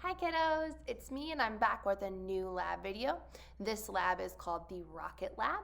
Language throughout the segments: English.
Hi kiddos, it's me and I'm back with a new lab video. This lab is called the Rocket Lab.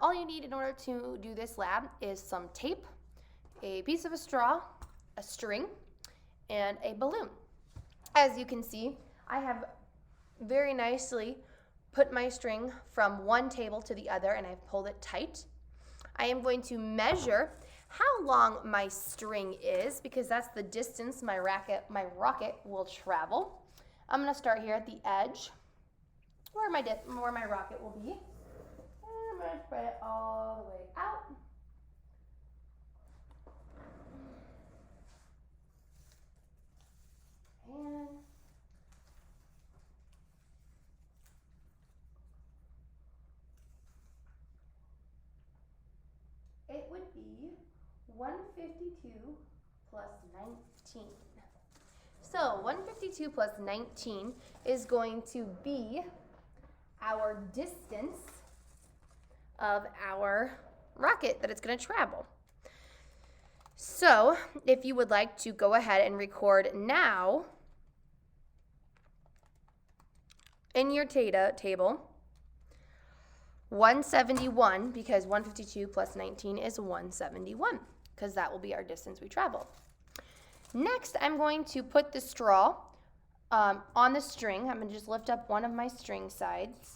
All you need in order to do this lab is some tape, a piece of a straw, a string, and a balloon. As you can see, I have very nicely put my string from one table to the other and I've pulled it tight. I am going to measure how long my string is because that's the distance my rocket will travel. I'm going to start here at the edge where my rocket will be. And I'm going to spread it all the way out. And it would be 152 plus 19. So 152 plus 19 is going to be our distance of our rocket that it's going to travel. So if you would like to go ahead and record now in your data table 171, because 152 plus 19 is 171, because that will be our distance we travel. Next, I'm going to put the straw on the string. I'm going to just lift up one of my string sides,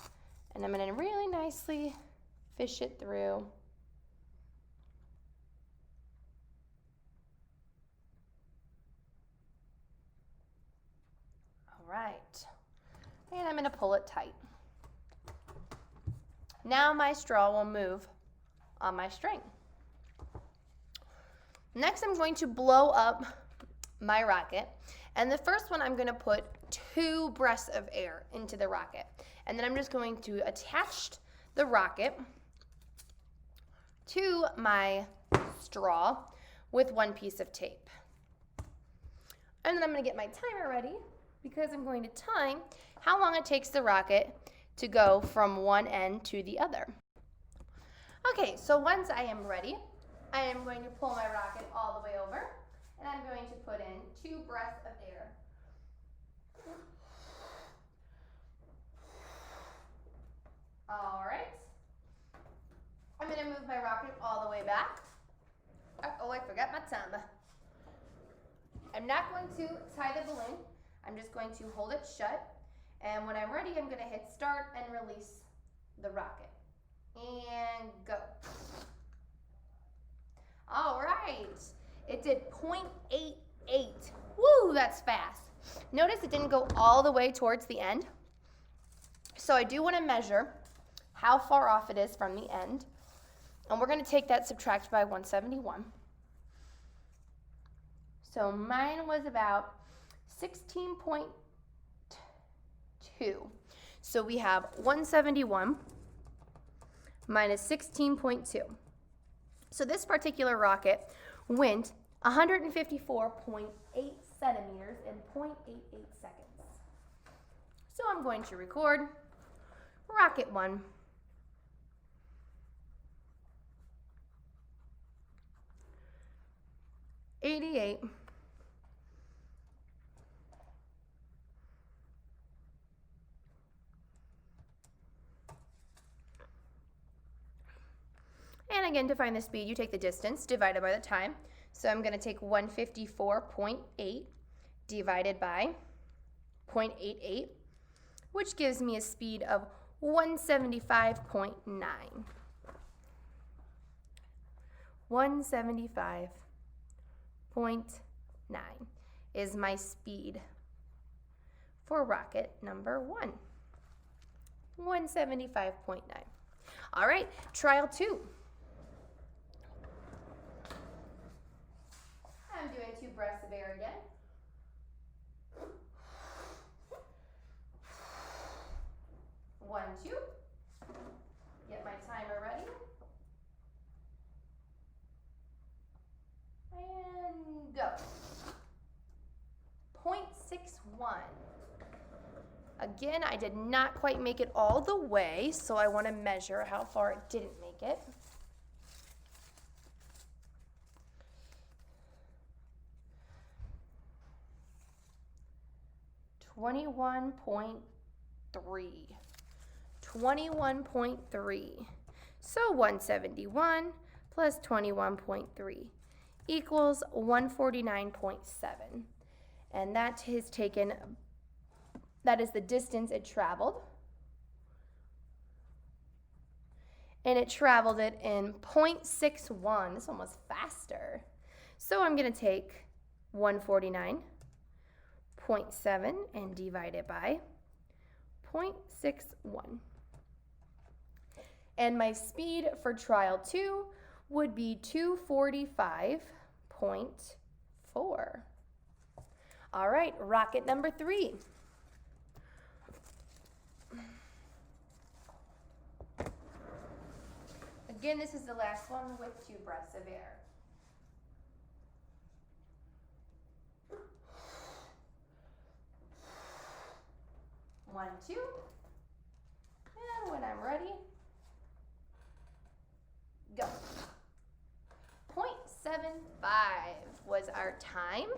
and I'm going to really nicely fish it through. All right, and I'm going to pull it tight. Now my straw will move on my string. Next, I'm going to blow up my rocket, and the first one I'm going to put 2 breaths of air into the rocket, and then I'm just going to attach the rocket to my straw with one piece of tape. And then I'm going to get my timer ready because I'm going to time how long it takes the rocket to go from one end to the other. Okay, so once I am ready, I am going to pull my rocket all the way over, and I'm going to put in 2 breaths of air. All right. I'm going to move my rocket all the way back. Oh, I forgot my timer. I'm not going to tie the balloon. I'm just going to hold it shut. And when I'm ready, I'm going to hit start and release the rocket. And go. All right. It did 0.88. Woo, that's fast. Notice it didn't go all the way towards the end. So I do want to measure how far off it is from the end. And we're going to take that subtract by 171. So mine was about 16.2. So we have 171 minus 16.2. So this particular rocket went 154.8 centimeters in 0.88 seconds. So I'm going to record rocket 1. $88. And again, to find the speed, you take the distance divided by the time. So I'm going to take 154.8 divided by 0.88, which gives me a speed of 175.9. 175.9 is my speed for rocket number 1. 175.9. All right, trial 2. I'm doing 2 breaths of air again. One, 2. Get my timer ready. And go. 0.61. Again, I did not quite make it all the way, so I want to measure how far it didn't make it. 21.3. 21.3. So 171 plus 21.3 equals 149.7. And that is the distance it traveled. And it traveled it in 0.61. This one was faster. So I'm going to take 149.7 and divide it by 0.61. And my speed for trial 2 would be 245.4. All right, rocket number 3. Again, this is the last one with 2 breaths of air. One, two, and when I'm ready, go. 0.75 was our time.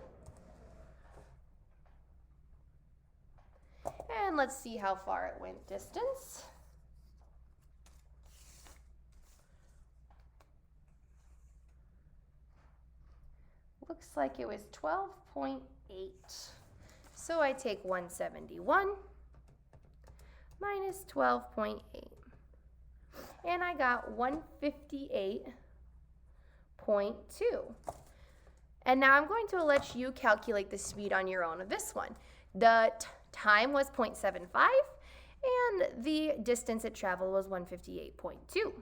And let's see how far it went distance. Looks like it was 12.8. So I take 171 minus 12.8. And I got 158.2. And now I'm going to let you calculate the speed on your own of this one. The time was 0.75 and the distance it traveled was 158.2.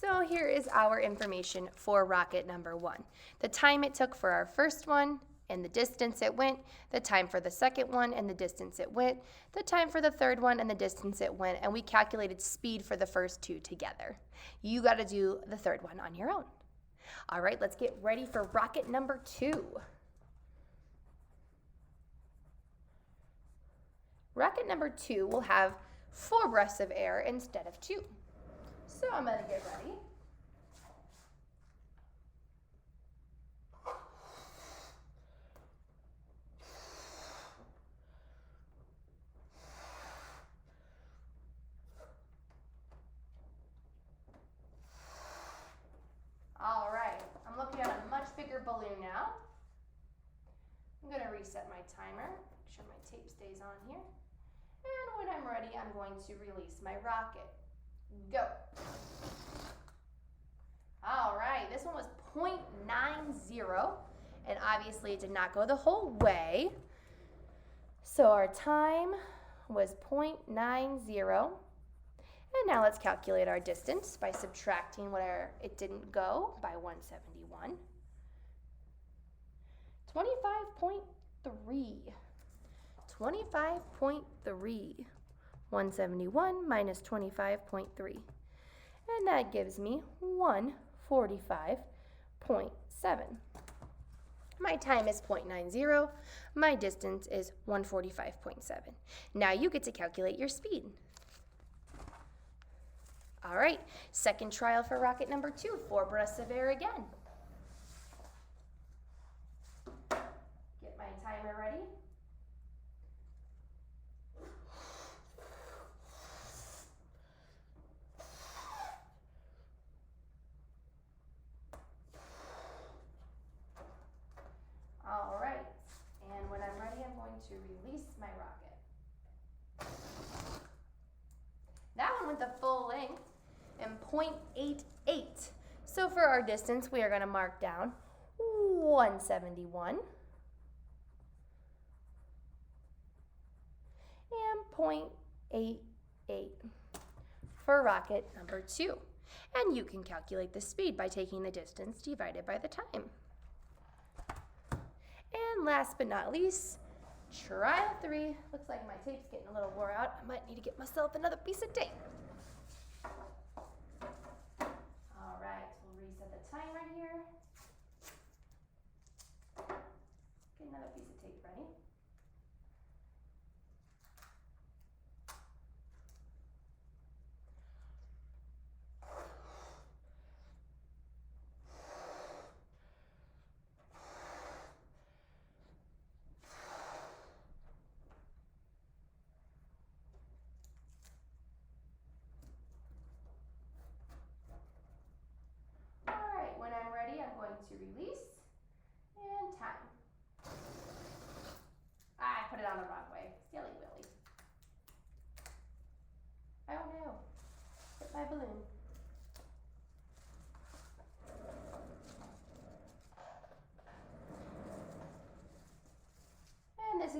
So here is our information for rocket number 1. The time it took for our first one and the distance it went, the time for the second one and the distance it went, the time for the third one and the distance it went, and we calculated speed for the first 2 together. You got to do the third one on your own. All right, let's get ready for rocket number 2. Rocket number 2 will have 4 breaths of air instead of 2. So I'm going to get ready. All right, I'm looking at a much bigger balloon now. I'm going to reset my timer, make sure my tape stays on here. And when I'm ready, I'm going to release my rocket. Go. All right, this one was 0.90, and obviously it did not go the whole way. So our time was 0.90. And now let's calculate our distance by subtracting where it didn't go by 171. 25.3. 25.3. 171 minus 25.3. And that gives me 145.7. My time is 0.90. My distance is 145.7. Now you get to calculate your speed. All right, second trial for rocket number 2, 4 breaths of air again. Get my timer ready. All right, and when I'm ready, I'm going to release my rocket. That one went the full length and 0.88. So for our distance, we are going to mark down 171 and 0.88 for rocket number 2. And you can calculate the speed by taking the distance divided by the time. And last but not least, trial 3. Looks like my tape's getting a little wore out. I might need to get myself another piece of tape. All right, we'll reset the timer here. Get another piece of tape ready.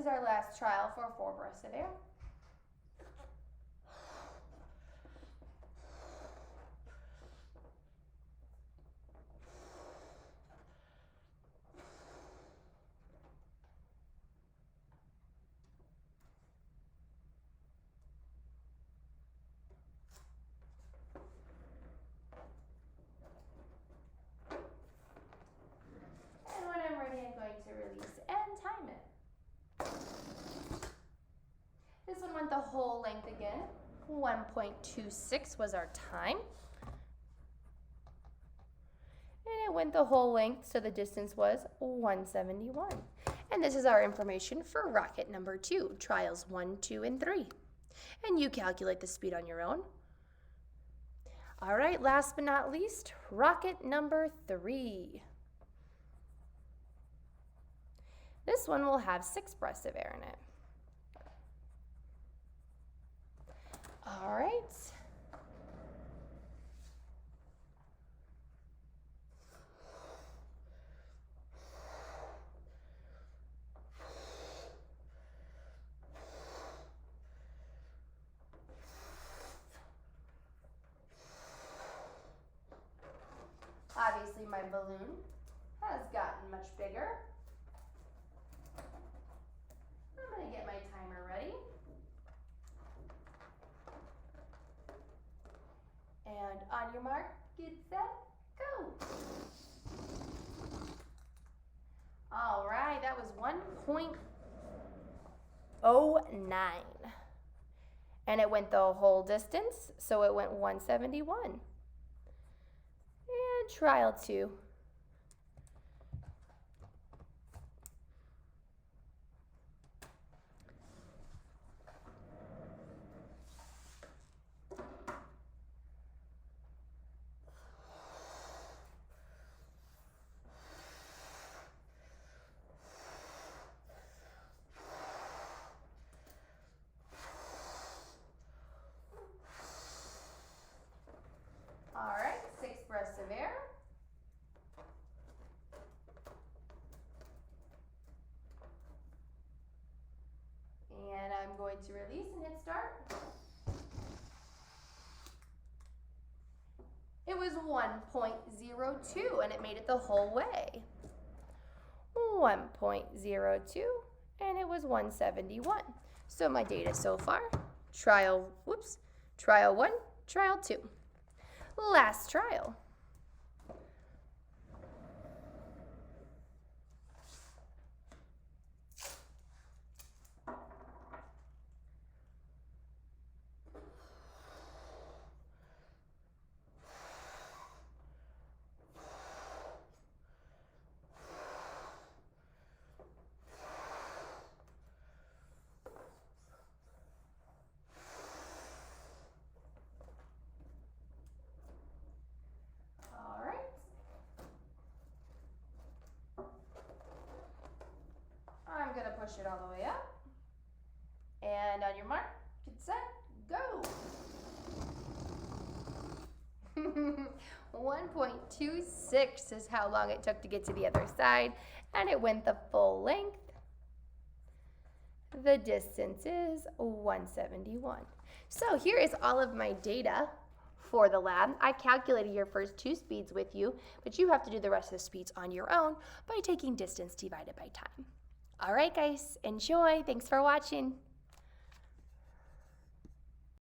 is our last trial for 4 breaths of air. And when I'm ready, I'm going to release and time it. This one went the whole length again. 1.26 was our time. And it went the whole length, so the distance was 171. And this is our information for rocket number 2, trials 1, 2, and 3. And you calculate the speed on your own. All right, last but not least, rocket number 3. This one will have 6 breaths of air in it. All right. Obviously, my balloon has gotten much bigger. I'm going to get my timer ready. And on your mark, get set, go. All right, that was 1.09. And it went the whole distance, so it went 171. And trial 2. All right, 6 breaths of air. And I'm going to release and hit start. It was 1.02 and it made it the whole way. 1.02 and it was 171. So my data so far, trial 1, trial 2. Last trial. I'm going to push it all the way up. And on your mark, get set, go. 1.26 is how long it took to get to the other side, and it went the full length. The distance is 171. So here is all of my data for the lab. I calculated your first 2 speeds with you, but you have to do the rest of the speeds on your own by taking distance divided by time. All right, guys, enjoy. Thanks for watching.